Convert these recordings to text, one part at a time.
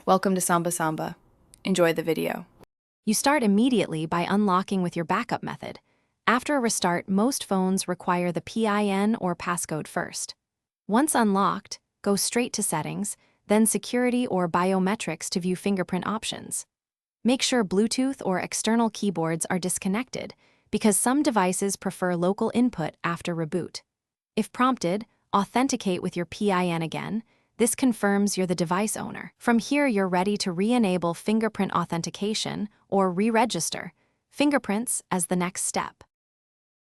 Welcome to Samba Samba. Enjoy the video. You start immediately by unlocking with your backup method. After a restart, most phones require the PIN or passcode first. Once unlocked, go straight to Settings, then Security or Biometrics to view fingerprint options. Make sure Bluetooth or external keyboards are disconnected, because some devices prefer local input after reboot. If prompted, authenticate with your PIN again. This confirms you're the device owner. From here, you're ready to re-enable fingerprint authentication or re-register fingerprints as the next step.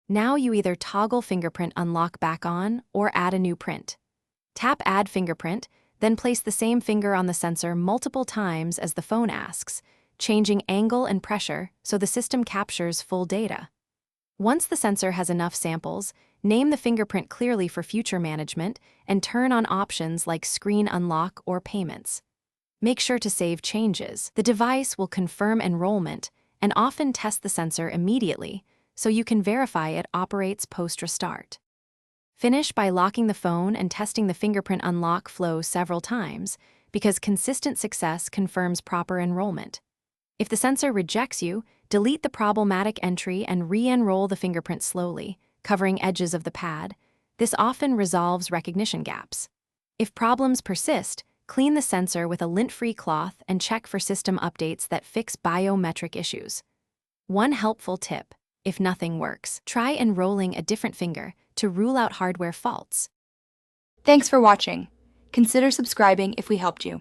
Now you either toggle fingerprint unlock back on or add a new print. Tap Add Fingerprint, then place the same finger on the sensor multiple times as the phone asks, changing angle and pressure so the system captures full data. Once the sensor has enough samples, name the fingerprint clearly for future management and turn on options like screen unlock or payments. Make sure to save changes. The device will confirm enrollment and often test the sensor immediately, so you can verify it operates post-restart. Finish by locking the phone and testing the fingerprint unlock flow several times, because consistent success confirms proper enrollment. If the sensor rejects you, delete the problematic entry and re-enroll the fingerprint slowly, covering edges of the pad. This often resolves recognition gaps. If problems persist, clean the sensor with a lint-free cloth and check for system updates that fix biometric issues. One helpful tip: if nothing works, try enrolling a different finger to rule out hardware faults. Thanks for watching. Consider subscribing if we helped you.